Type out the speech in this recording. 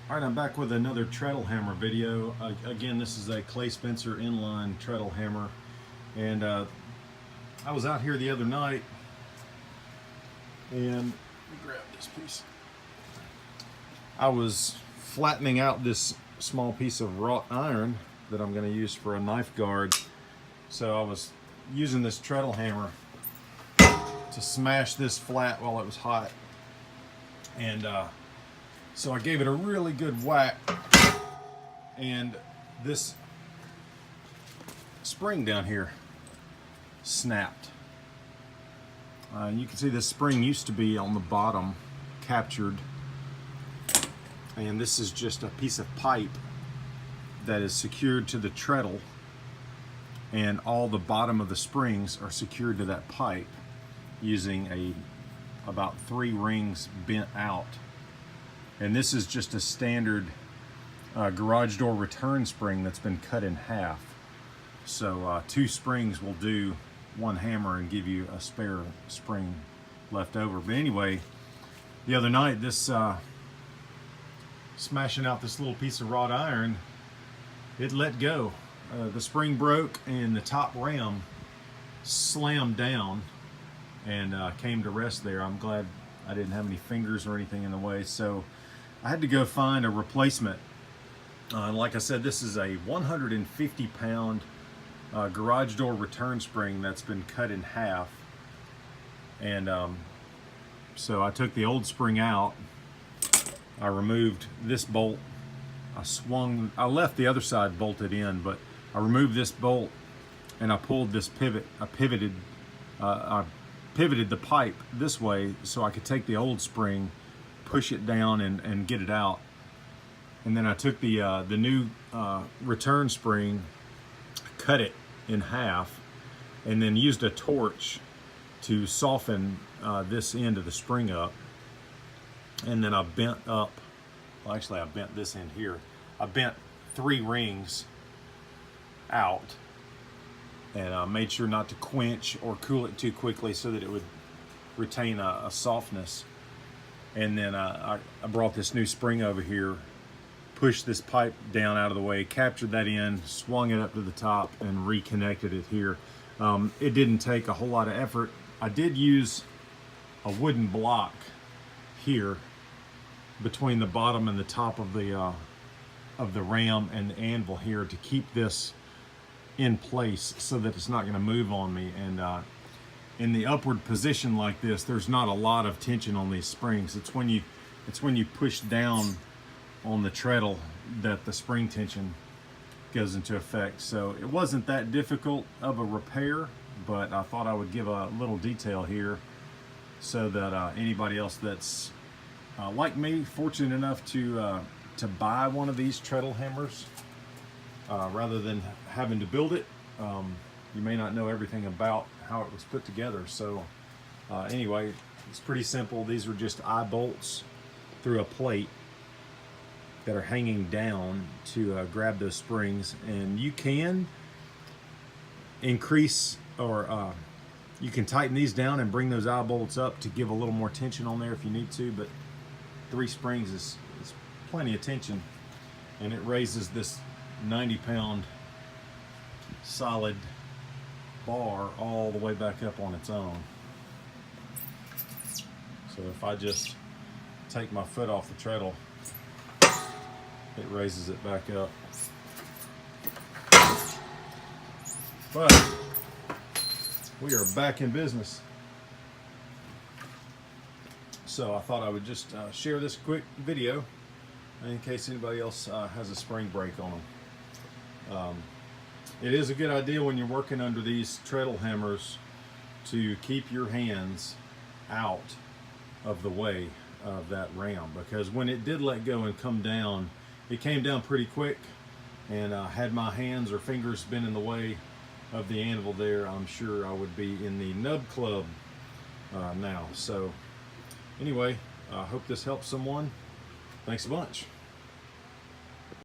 All right, I'm back with another treadle hammer video. Again, this is a Clay Spencer inline treadle hammer, and I was out here the other night, and let me grab this piece. I was flattening out this small piece of wrought iron that I'm going to use for a knife guard. So I was using this treadle hammer to smash this flat while it was hot, and so I gave it a really good whack, and this spring down here snapped. You can see this spring used to be on the bottom, captured, and this is just a piece of pipe that is secured to the treadle, and all the bottom of the springs are secured to that pipe using about 3 rings bent out. And this is just a standard garage door return spring that's been cut in half. So 2 springs will do 1 hammer and give you a spare spring left over. But anyway, the other night, this smashing out this little piece of wrought iron, it let go. The spring broke and the top ram slammed down and came to rest there. I'm glad I didn't have any fingers or anything in the way, so I had to go find a replacement. Like I said, this is a 150-pound garage door return spring that's been cut in half. And so I took the old spring out. I removed this bolt. I left the other side bolted in, but I removed this bolt and I pulled this pivot. I pivoted the pipe this way so I could take the old spring, push it down and get it out. And then I took the new return spring, cut it in half, and then used a torch to soften this end of the spring up. And then I bent up, well actually I bent this end here. I bent 3 rings out, and I made sure not to quench or cool it too quickly so that it would retain a softness. And then I brought this new spring over here, pushed this pipe down out of the way, captured that end, swung it up to the top, and reconnected it here. It didn't take a whole lot of effort. I did use a wooden block here between the bottom and the top of the ram and the anvil here to keep this in place so that it's not going to move on me. And in the upward position like this, there's not a lot of tension on these springs. It's when you push down on the treadle that the spring tension goes into effect. So it wasn't that difficult of a repair, but I thought I would give a little detail here so that anybody else that's like me, fortunate enough to buy one of these treadle hammers rather than having to build it, you may not know everything about how it was put together. So anyway, it's pretty simple. These are just eye bolts through a plate that are hanging down to grab those springs, and you can increase or you can tighten these down and bring those eye bolts up to give a little more tension on there if you need to, but 3 springs is plenty of tension, and it raises this 90-pound solid bar all the way back up on its own. So if I just take my foot off the treadle, it raises it back up. But we are back in business. So I thought I would just share this quick video in case anybody else has a spring break on them. It is a good idea when you're working under these treadle hammers to keep your hands out of the way of that ram, because when it did let go and come down, it came down pretty quick, and had my hands or fingers been in the way of the anvil there, I'm sure I would be in the nub club now. So anyway, I hope this helps someone. Thanks a bunch.